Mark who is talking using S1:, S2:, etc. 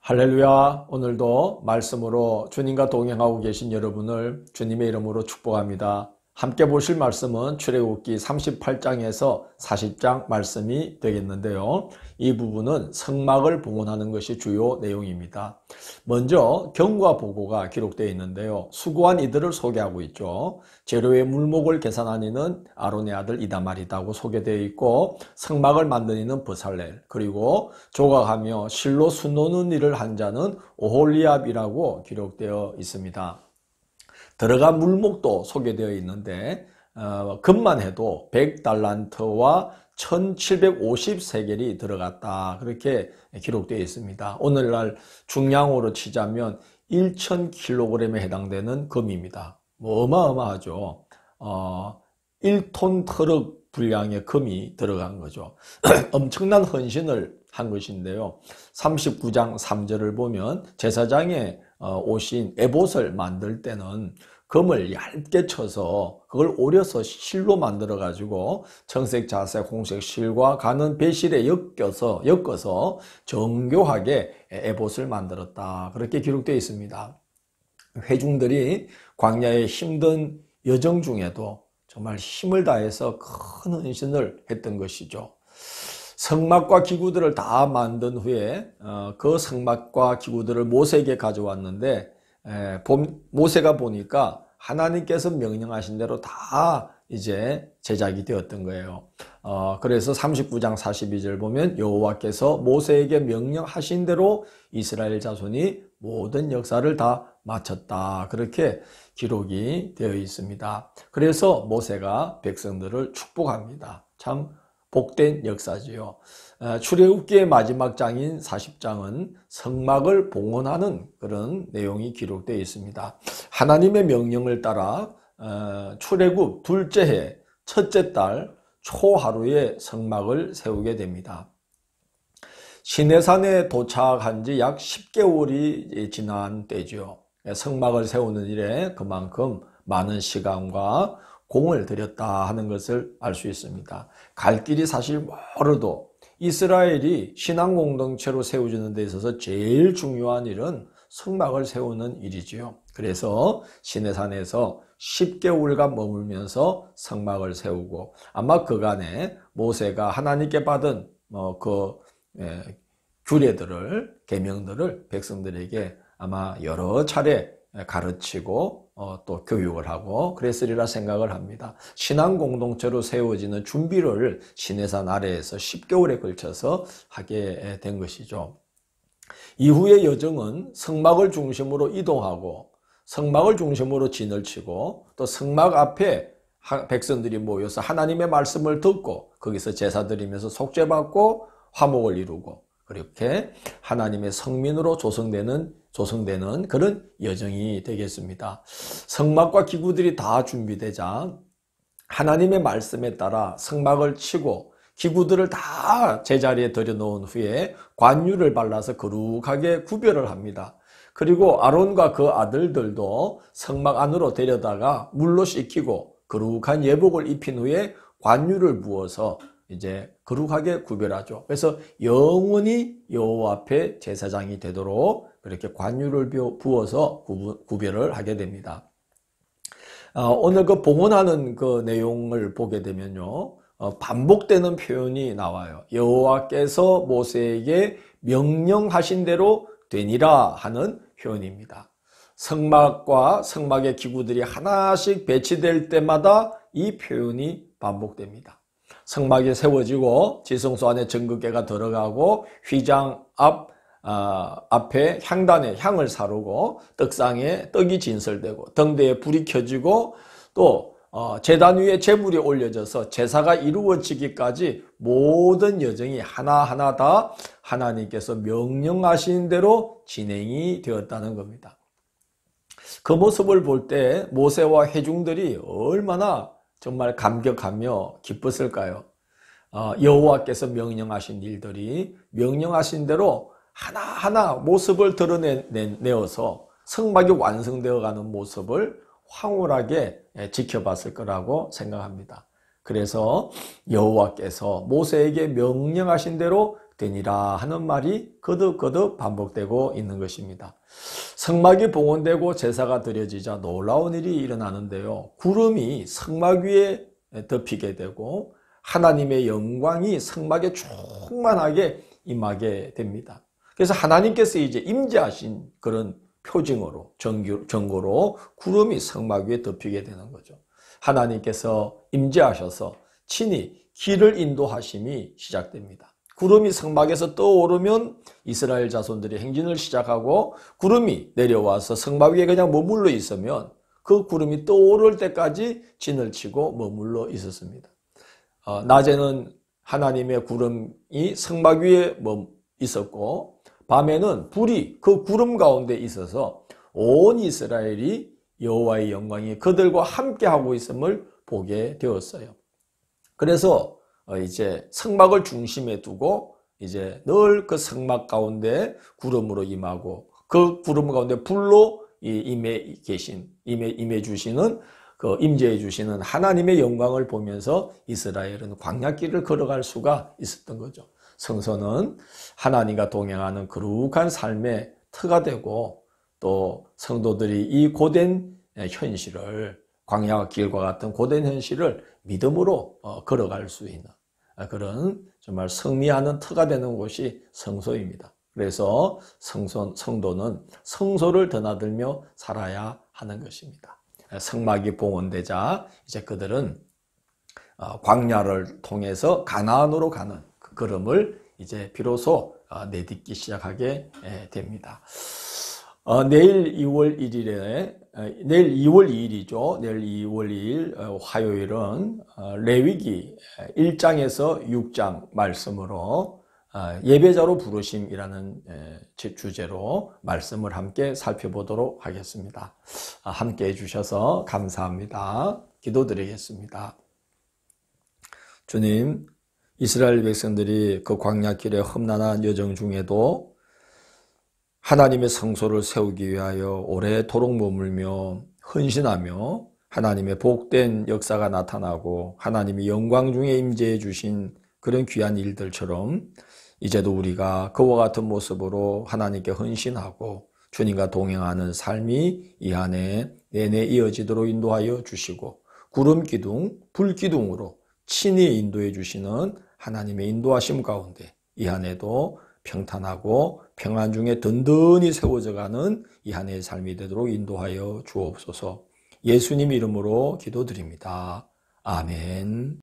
S1: 할렐루야. 오늘도 말씀으로 주님과 동행하고 계신 여러분을 주님의 이름으로 축복합니다. 함께 보실 말씀은 출애굽기 38장에서 40장 말씀이 되겠는데요. 이 부분은 성막을 봉헌하는 것이 주요 내용입니다. 먼저 경과 보고가 기록되어 있는데요. 수고한 이들을 소개하고 있죠. 재료의 물목을 계산한 이는 아론의 아들 이다말이다고 소개되어 있고, 성막을 만든 이는 브살렐, 그리고 조각하며 실로 수놓는 일을 한 자는 오홀리압이라고 기록되어 있습니다. 들어간 물목도 소개되어 있는데 금만 해도 100달란트와 1750세겔이 들어갔다, 그렇게 기록되어 있습니다. 오늘날 중량으로 치자면 1000kg에 해당되는 금입니다. 어마어마하죠. 1톤 트럭 분량의 금이 들어간 거죠. 엄청난 헌신을 한 것인데요. 39장 3절을 보면 제사장의 오신 에봇을 만들 때는 금을 얇게 쳐서 그걸 오려서 실로 만들어 가지고 청색, 자색, 홍색 실과 가는 배실에 엮어서 정교하게 에봇을 만들었다, 그렇게 기록되어 있습니다. 회중들이 광야의 힘든 여정 중에도 정말 힘을 다해서 큰 헌신을 했던 것이죠. 성막과 기구들을 다 만든 후에 그 성막과 기구들을 모세에게 가져왔는데, 모세가 보니까 하나님께서 명령하신 대로 다 이제 제작이 되었던 거예요. 그래서 39장 42절 보면 여호와께서 모세에게 명령하신 대로 이스라엘 자손이 모든 역사를 다 마쳤다, 그렇게 기록이 되어 있습니다. 그래서 모세가 백성들을 축복합니다. 참 복된 역사지요. 출애굽기의 마지막 장인 40장은 성막을 봉헌하는 그런 내용이 기록되어 있습니다. 하나님의 명령을 따라 출애굽 둘째 해 첫째 달 초하루에 성막을 세우게 됩니다. 시내산에 도착한 지 약 10개월이 지난 때죠. 성막을 세우는 일에 그만큼 많은 시간과 공을 들였다 하는 것을 알 수 있습니다. 갈 길이 사실 멀어도 이스라엘이 신앙 공동체로 세워지는 데 있어서 제일 중요한 일은 성막을 세우는 일이지요. 그래서 시내산에서 10개월간 머물면서 성막을 세우고, 아마 그간에 모세가 하나님께 받은 규례들을, 계명들을 백성들에게 아마 여러 차례 가르치고 또 교육을 하고 그랬으리라 생각을 합니다. 신앙 공동체로 세워지는 준비를 시내산 아래에서 10개월에 걸쳐서 하게 된 것이죠. 이후의 여정은 성막을 중심으로 이동하고 성막을 중심으로 진을 치고, 또 성막 앞에 백성들이 모여서 하나님의 말씀을 듣고 거기서 제사 드리면서 속죄받고 화목을 이루고, 그렇게 하나님의 성민으로 조성되는 그런 여정이 되겠습니다. 성막과 기구들이 다 준비되자 하나님의 말씀에 따라 성막을 치고 기구들을 다 제자리에 들여놓은 후에 관유를 발라서 거룩하게 구별을 합니다. 그리고 아론과 그 아들들도 성막 안으로 데려다가 물로 씻기고 거룩한 예복을 입힌 후에 관유를 부어서 이제 거룩하게 구별하죠. 그래서 영원히 여호와 앞에 제사장이 되도록 그렇게 관유를 부어서 구별을 하게 됩니다. 오늘 그 봉헌하는 그 내용을 보게 되면요, 반복되는 표현이 나와요. 여호와께서 모세에게 명령하신 대로 되니라 하는 표현입니다. 성막과 성막의 기구들이 하나씩 배치될 때마다 이 표현이 반복됩니다. 성막이 세워지고 지성소 안에 전극계가 들어가고 휘장 앞에 향단에 향을 사르고 떡상에 떡이 진설되고 등대에 불이 켜지고, 또 제단 위에 제물이 올려져서 제사가 이루어지기까지 모든 여정이 하나하나 다 하나님께서 명령하신 대로 진행이 되었다는 겁니다. 그 모습을 볼 때 모세와 회중들이 얼마나 정말 감격하며 기뻤을까요? 여호와께서 명령하신 일들이 명령하신 대로 하나하나 모습을 드러내어서 성막이 완성되어 가는 모습을 황홀하게 지켜봤을 거라고 생각합니다. 그래서 여호와께서 모세에게 명령하신 대로 되니라 하는 말이 거듭거듭 반복되고 있는 것입니다. 성막이 봉헌되고 제사가 드려지자 놀라운 일이 일어나는데요. 구름이 성막 위에 덮이게 되고 하나님의 영광이 성막에 충만하게 임하게 됩니다. 그래서 하나님께서 이제 임재하신 그런 표징으로 전고로 구름이 성막 위에 덮이게 되는 거죠. 하나님께서 임재하셔서 친히 길을 인도하심이 시작됩니다. 구름이 성막에서 떠오르면 이스라엘 자손들이 행진을 시작하고 구름이 내려와서 성막 위에 그냥 머물러 있으면 그 구름이 떠오를 때까지 진을 치고 머물러 있었습니다. 낮에는 하나님의 구름이 성막 위에 있었고 밤에는 불이 그 구름 가운데 있어서 온 이스라엘이 여호와의 영광이 그들과 함께하고 있음을 보게 되었어요. 그래서 이제 성막을 중심에 두고 이제 늘 그 성막 가운데 구름으로 임하고 그 구름 가운데 불로 임해 주시는 그 임재해 주시는 하나님의 영광을 보면서 이스라엘은 광야길을 걸어갈 수가 있었던 거죠. 성소는 하나님과 동행하는 거룩한 삶의 터가 되고 또 성도들이 이 고된 현실을 광야 길과 같은 고된 현실을 믿음으로 걸어갈 수 있는 그런 정말 성미하는 터가 되는 곳이 성소입니다. 그래서 성도는 성소를 드나들며 살아야 하는 것입니다. 성막이 봉헌되자 이제 그들은 광야를 통해서 가나안으로 가는 그 걸음을 이제 비로소 내딛기 시작하게 됩니다. 내일 2월 2일이죠. 내일 2월 2일 화요일은 레위기 1장에서 6장 말씀으로 예배자로 부르심이라는 주제로 말씀을 함께 살펴보도록 하겠습니다. 함께 해주셔서 감사합니다. 기도드리겠습니다. 주님, 이스라엘 백성들이 그 광야길의 험난한 여정 중에도 하나님의 성소를 세우기 위하여 오래도록 머물며 헌신하며 하나님의 복된 역사가 나타나고 하나님이 영광 중에 임재해 주신 그런 귀한 일들처럼 이제도 우리가 그와 같은 모습으로 하나님께 헌신하고 주님과 동행하는 삶이 이 안에 내내 이어지도록 인도하여 주시고 구름 기둥, 불 기둥으로 친히 인도해 주시는 하나님의 인도하심 가운데 이 안에도 평탄하고 평안 중에 든든히 세워져 가는 이 한 해의 삶이 되도록 인도하여 주옵소서. 예수님 이름으로 기도드립니다. 아멘.